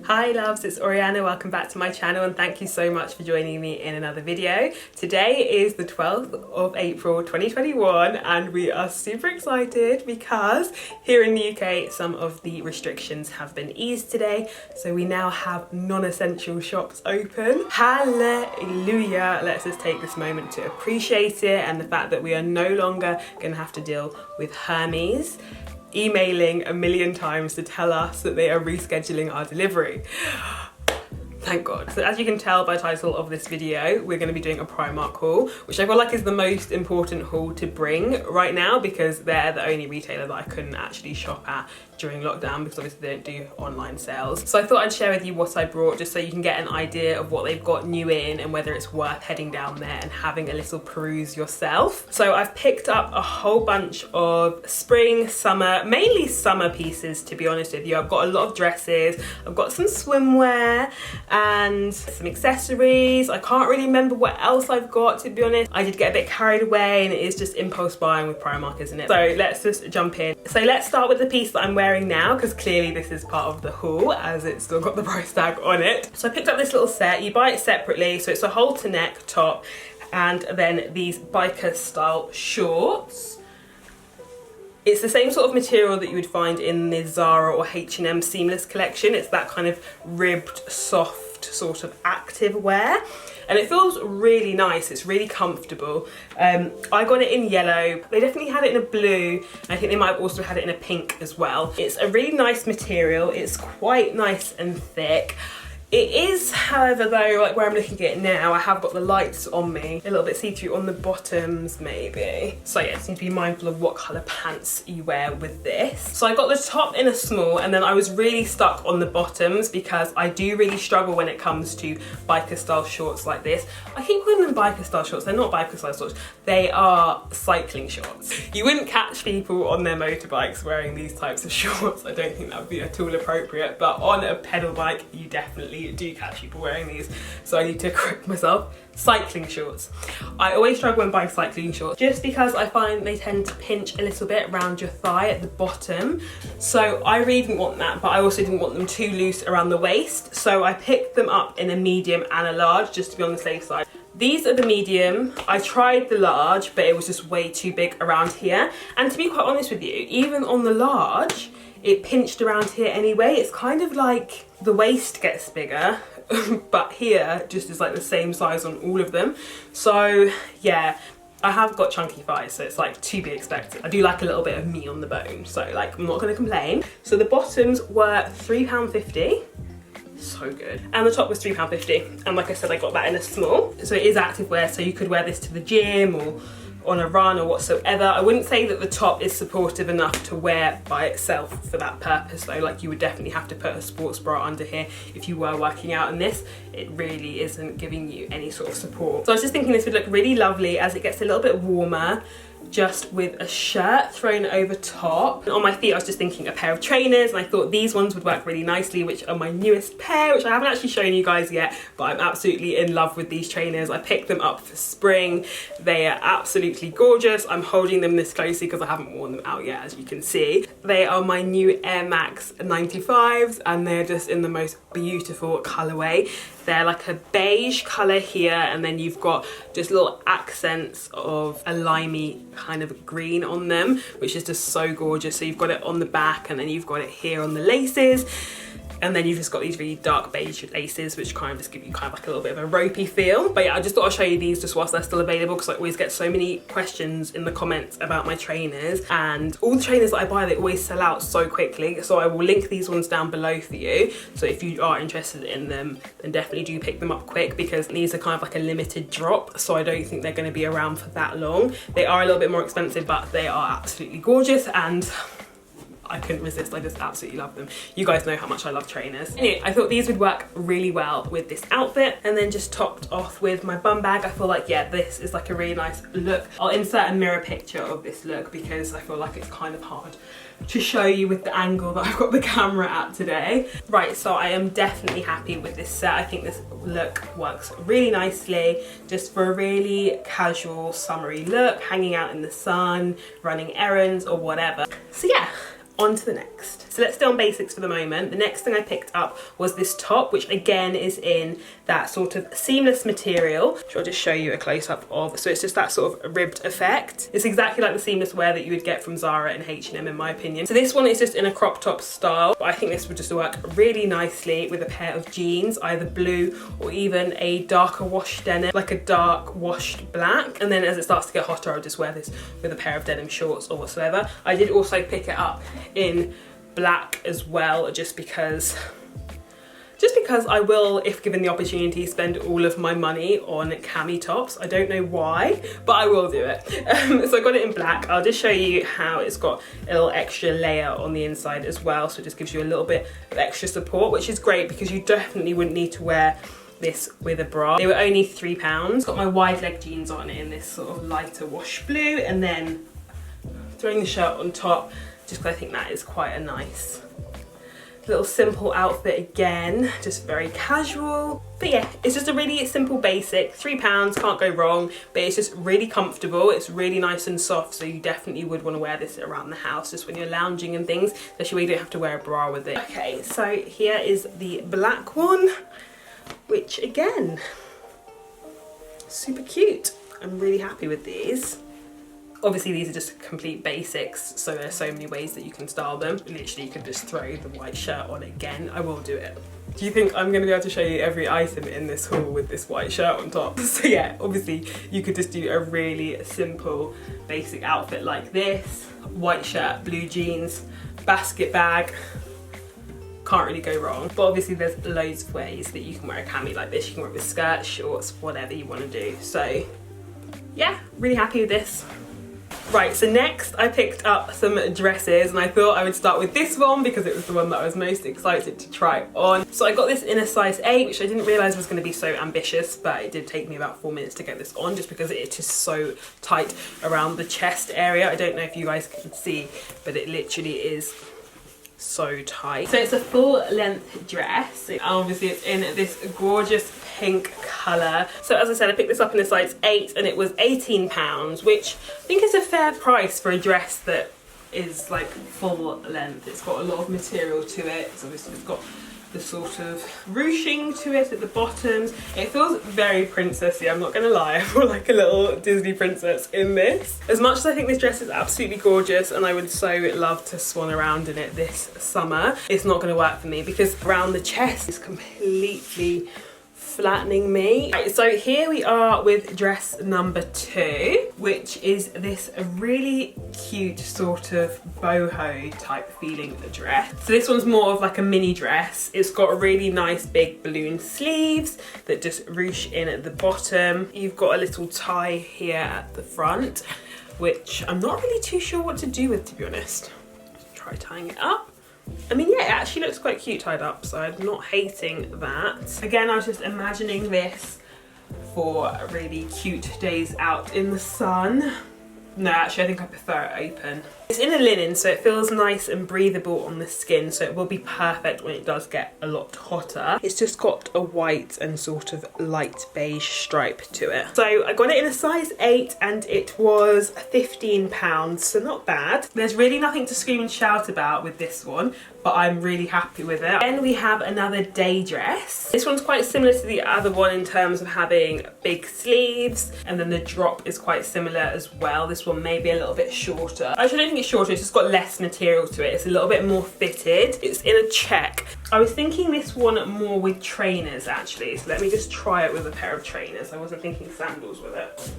Hi loves, it's Oriana. Welcome back to my channel and thank you so much for joining me in another video. Today is the 12th of April 2021 and we are super excited because here in the UK some of the restrictions have been eased today, so we now have non-essential shops open. Hallelujah! Let's just take this moment to appreciate it and the fact that we are no longer going to have to deal with Hermes emailing a million times to tell us that they are rescheduling our delivery. Thank God. So as you can tell by the title of this video, we're going to be doing a Primark haul, which I feel like is the most important haul to bring right now because they're the only retailer that I couldn't actually shop at during lockdown because obviously they don't do online sales. So I thought I'd share with you what I brought just so you can get an idea of what they've got new in and whether it's worth heading down there and having a little peruse yourself. So I've picked up a whole bunch of spring, summer, mainly summer pieces to be honest with you. I've got a lot of dresses, I've got some swimwear and some accessories. I can't really remember what else I've got to be honest. I did get a bit carried away and it is just impulse buying with Primark, isn't it? So let's just jump in. So let's start with the piece that I'm wearing now because clearly this is part of the haul as it's still got the price tag on it. So I picked up this little set. You buy it separately, so it's a halter neck top and then these biker style shorts. It's the same sort of material that you would find in the Zara or H&M seamless collection. It's that kind of ribbed, soft sort of active wear. And it feels really nice, it's really comfortable. I got it in yellow, they definitely had it in a blue, and I think they might have also had it in a pink as well. It's a really nice material, it's quite nice and thick. It is, however, though, like where I'm looking at it now, I have got the lights on me, a little bit see-through on the bottoms, maybe. So yeah, just need to be mindful of what colour pants you wear with this. So I got the top in a small, and then I was really stuck on the bottoms because I do really struggle when it comes to biker style shorts like this. I keep calling them biker style shorts, they're not biker style shorts, they are cycling shorts. You wouldn't catch people on their motorbikes wearing these types of shorts. I don't think that would be at all appropriate, but on a pedal bike, you definitely do catch people wearing these, so I need to correct myself. Cycling shorts. I always struggle when buying cycling shorts just because I find they tend to pinch a little bit around your thigh at the bottom, so I really didn't want that, but I also didn't want them too loose around the waist, so I picked them up in a medium and a large just to be on the safe side. These are the medium. I tried the large, but it was just way too big around here, and to be quite honest with you, even on the large it pinched around here anyway. It's kind of like the waist gets bigger but here just is like the same size on all of them. So yeah, I have got chunky thighs, so it's like to be expected. I do like a little bit of meat on the bone, so like I'm not gonna complain. So the bottoms were £3.50. So good. And the top was £3.50, and like I said, I got that in a small, so it is active wear, so you could wear this to the gym or on a run or whatsoever. I wouldn't say that the top is supportive enough to wear by itself for that purpose though. Like you would definitely have to put a sports bra under here if you were working out in this. It really isn't giving you any sort of support. So I was just thinking this would look really lovely as it gets a little bit warmer, just with a shirt thrown over top. And on my feet I was just thinking a pair of trainers, and I thought these ones would work really nicely, which are my newest pair, which I haven't actually shown you guys yet, but I'm absolutely in love with these trainers. I picked them up for spring. They are absolutely gorgeous. I'm holding them this closely because I haven't worn them out yet, as you can see. They are my new Air Max 95s and they're just in the most beautiful colourway. They're like a beige colour here, and then you've got just little accents of a limey kind of green on them, which is just so gorgeous. So you've got it on the back and then you've got it here on the laces. And then you've just got these really dark beige laces, which kind of just give you kind of like a little bit of a ropey feel. But yeah, I just thought I'd show you these just whilst they're still available, because I always get so many questions in the comments about my trainers, and all the trainers that I buy, they always sell out so quickly. So I will link these ones down below for you. So if you are interested in them, then definitely do pick them up quick, because these are kind of like a limited drop. So I don't think they're going to be around for that long. They are a little bit more expensive, but they are absolutely gorgeous, and I couldn't resist. I just absolutely love them. You guys know how much I love trainers. Anyway, I thought these would work really well with this outfit, and then just topped off with my bum bag. I feel like, yeah, this is like a really nice look. I'll insert a mirror picture of this look because I feel like it's kind of hard to show you with the angle that I've got the camera at today. Right, so I am definitely happy with this set. I think this look works really nicely just for a really casual summery look, hanging out in the sun, running errands or whatever. So yeah, on to the next. So let's stay on basics for the moment. The next thing I picked up was this top, which again is in that sort of seamless material, which I'll just show you a close-up of. So it's just that sort of ribbed effect. It's exactly like the seamless wear that you would get from Zara and H&M in my opinion. So this one is just in a crop top style, but I think this would just work really nicely with a pair of jeans, either blue or even a darker washed denim, like a dark washed black. And then as it starts to get hotter, I'll just wear this with a pair of denim shorts or whatsoever. I did also pick it up in black as well, just because I will, if given the opportunity, spend all of my money on cami tops. I don't know why, but I will do it. So I got it in black. I'll just show you how it's got a little extra layer on the inside as well, so it just gives you a little bit of extra support, which is great because you definitely wouldn't need to wear this with a bra. They were only £3. Got my wide leg jeans on in this sort of lighter wash blue, and then throwing the shirt on top, just because I think that is quite a nice little simple outfit again, just very casual. But yeah, it's just a really simple basic, £3, can't go wrong, but it's just really comfortable. It's really nice and soft, so you definitely would want to wear this around the house just when you're lounging and things, especially when you don't have to wear a bra with it. Okay, so here is the black one, which again, super cute. I'm really happy with these. Obviously these are just complete basics, so there's so many ways that you can style them. Literally you could just throw the white shirt on again. I will do it. Do you think I'm gonna be able to show you every item in this haul with this white shirt on top? So yeah, obviously you could just do a really simple basic outfit like this. White shirt, blue jeans, basket bag. Can't really go wrong. But obviously there's loads of ways that you can wear a cami like this. You can wear it with skirts, shorts, whatever you want to do. So yeah, really happy with this. Right, so next I picked up some dresses, and I thought I would start with this one because it was the one that I was most excited to try on. So I got this in a size 8, which I didn't realise was going to be so ambitious, but it did take me about 4 minutes to get this on just because it's just so tight around the chest area. I don't know if you guys can see, but it literally is so tight. So it's a full length dress. Obviously it's in this gorgeous pink colour. So as I said, I picked this up in a size 8 and it was £18, which I think is a fair price for a dress that is like full length. It's got a lot of material to it. So obviously it's got the sort of ruching to it at the bottoms. It feels very princessy, I'm not gonna lie. I feel like a little Disney princess in this. As much as I think this dress is absolutely gorgeous and I would so love to swan around in it this summer, it's not gonna work for me because around the chest is completely flattening me. Right, so here we are with dress number 2, which is this really cute sort of boho type feeling dress. So this one's more of like a mini dress. It's got really nice big balloon sleeves that just ruche in at the bottom. You've got a little tie here at the front, which I'm not really too sure what to do with, to be honest. Try tying it up. I mean, yeah, it actually looks quite cute tied up, so I'm not hating that. Again, I was just imagining this for really cute days out in the sun. No, actually, I think I prefer it open. It's in a linen, so it feels nice and breathable on the skin, so it will be perfect when it does get a lot hotter. It's just got a white and sort of light beige stripe to it. So I got it in a size 8 and it was £15, so not bad. There's really nothing to scream and shout about with this one, but I'm really happy with it. Then we have another day dress. This one's quite similar to the other one in terms of having big sleeves, and then the drop is quite similar as well. This one may be a little bit shorter. Actually, I don't think it's shorter, it's just got less material to it. It's a little bit more fitted. It's in a check. I was thinking this one more with trainers actually, so let me just try it with a pair of trainers. I wasn't thinking sandals with it.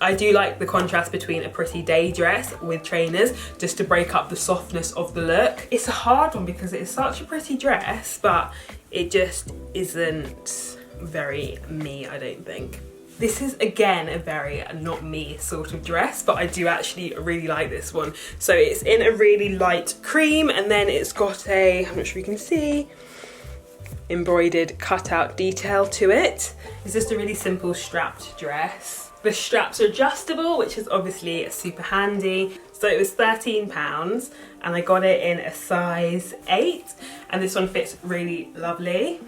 I do like the contrast between a pretty day dress with trainers, just to break up the softness of the look. It's a hard one because it is such a pretty dress, but it just isn't very me, I don't think. This is again a very not me sort of dress, but I do actually really like this one. So it's in a really light cream, and then it's got a, I'm not sure you can see, embroidered cutout detail to it. It's just a really simple strapped dress. The straps are adjustable, which is obviously super handy. So it was £13 and I got it in a size 8, and this one fits really lovely.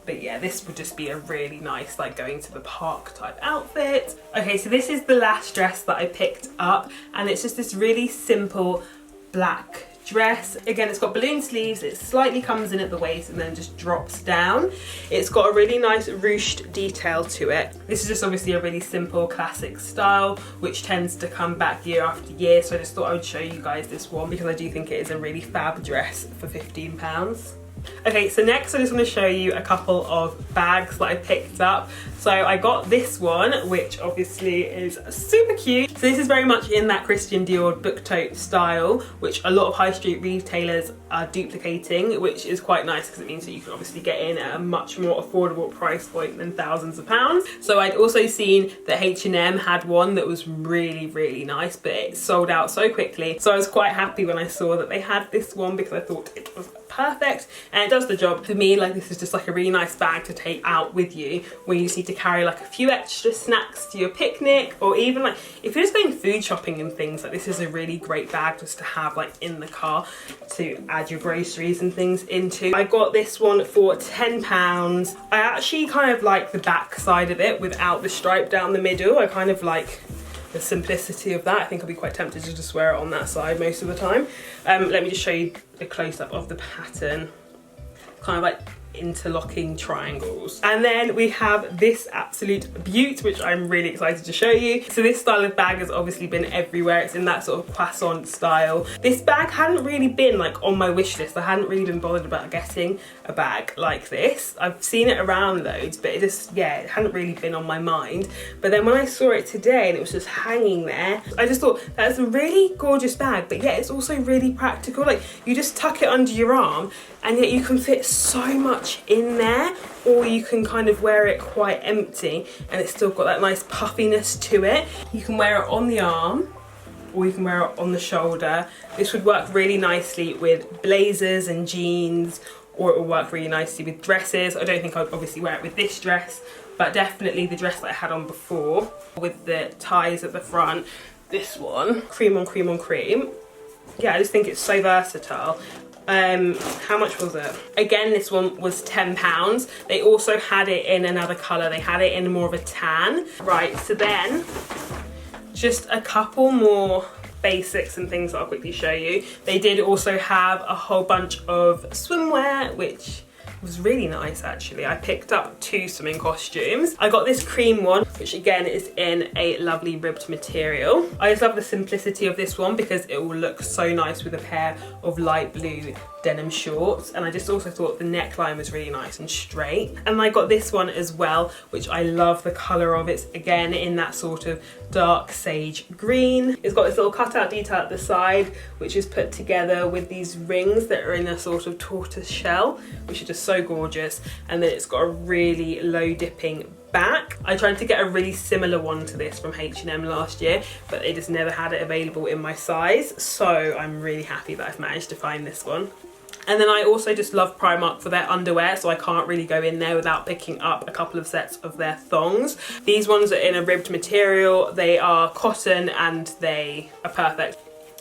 But yeah, this would just be a really nice like going to the park type outfit. Okay, so this is the last dress that I picked up, and it's just this really simple black dress. Again, it's got balloon sleeves, it slightly comes in at the waist and then just drops down. It's got a really nice ruched detail to it. This is just obviously a really simple classic style which tends to come back year after year, so I just thought I would show you guys this one because I do think it is a really fab dress for £15. Okay, so next I just want to show you a couple of bags that I picked up. So I got this one, which obviously is super cute. So this is very much in that Christian Dior book tote style, which a lot of high street retailers are duplicating, which is quite nice because it means that you can obviously get in at a much more affordable price point than thousands of pounds. So I'd also seen that H&M had one that was really, really nice, but it sold out so quickly. So I was quite happy when I saw that they had this one because I thought it was perfect and it does the job. For me, like, this is just like a really nice bag to take out with you when you just need to carry like a few extra snacks to your picnic, or even like if you're just going food shopping and things, like this is a really great bag just to have like in the car to add your groceries and things into. I got this one for £10. I actually kind of like the back side of it without the stripe down the middle. I kind of like the simplicity of that. I think I'll be quite tempted to just wear it on that side most of the time. Let me just show you a close-up of the pattern. Kind of like interlocking triangles. And then we have this absolute beaut, which I'm really excited to show you. So this style of bag has obviously been everywhere. It's in that sort of croissant style. This bag hadn't really been like on my wish list. I hadn't really been bothered about getting a bag like this. I've seen it around loads, but it just, yeah, it hadn't really been on my mind. But then when I saw it today and it was just hanging there, I just thought that's a really gorgeous bag, but yeah, it's also really practical. Like, you just tuck it under your arm and yet you can fit so much in there, or you can kind of wear it quite empty and it's still got that nice puffiness to it. You can wear it on the arm or you can wear it on the shoulder. This would work really nicely with blazers and jeans, or it will work really nicely with dresses. I don't think I'd obviously wear it with this dress, but definitely the dress that I had on before with the ties at the front. This one, cream on cream on cream. Yeah, I just think it's so versatile. How much was it? Again, this one was £10. They also had it in another colour. They had it in more of a tan. Right, so then just a couple more basics and things that I'll quickly show you. They did also have a whole bunch of swimwear, which was really nice actually. I picked up 2 swimming costumes. I got this cream one, which again is in a lovely ribbed material. I just love the simplicity of this one because it will look so nice with a pair of light blue denim shorts, and I just also thought the neckline was really nice and straight. And I got this one as well, which I love the colour of. It's again in that sort of dark sage green. It's got this little cutout detail at the side, which is put together with these rings that are in a sort of tortoise shell, which are just so gorgeous. And then it's got a really low dipping back. I tried to get a really similar one to this from H&M last year, but they just never had it available in my size. So I'm really happy that I've managed to find this one. And then I also just love Primark for their underwear, so I can't really go in there without picking up a couple of sets of their thongs. These ones are in a ribbed material, they are cotton and they are perfect.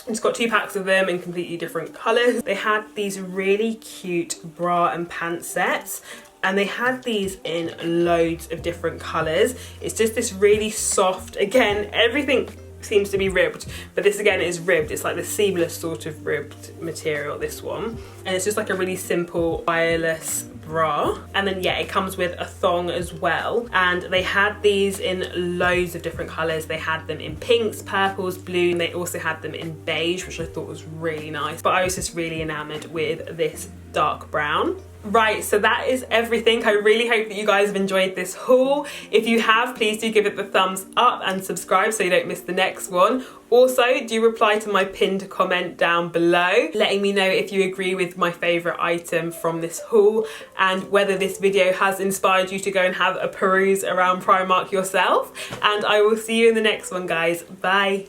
It's got 2 packs of them in completely different colours. They had these really cute bra and pant sets, and they had these in loads of different colours. It's just this really soft, again, everything seems to be ribbed, but this again is ribbed. It's like the seamless sort of ribbed material, this one. And it's just like a really simple wireless bra. And then yeah, it comes with a thong as well. And they had these in loads of different colours. They had them in pinks, purples, blue, and they also had them in beige, which I thought was really nice. But I was just really enamoured with this dark brown. Right, so that is everything. I really hope that you guys have enjoyed this haul. If you have, please do give it the thumbs up and subscribe so you don't miss the next one. Also, do reply to my pinned comment down below, letting me know if you agree with my favourite item from this haul and whether this video has inspired you to go and have a peruse around Primark yourself. And I will see you in the next one, guys. Bye.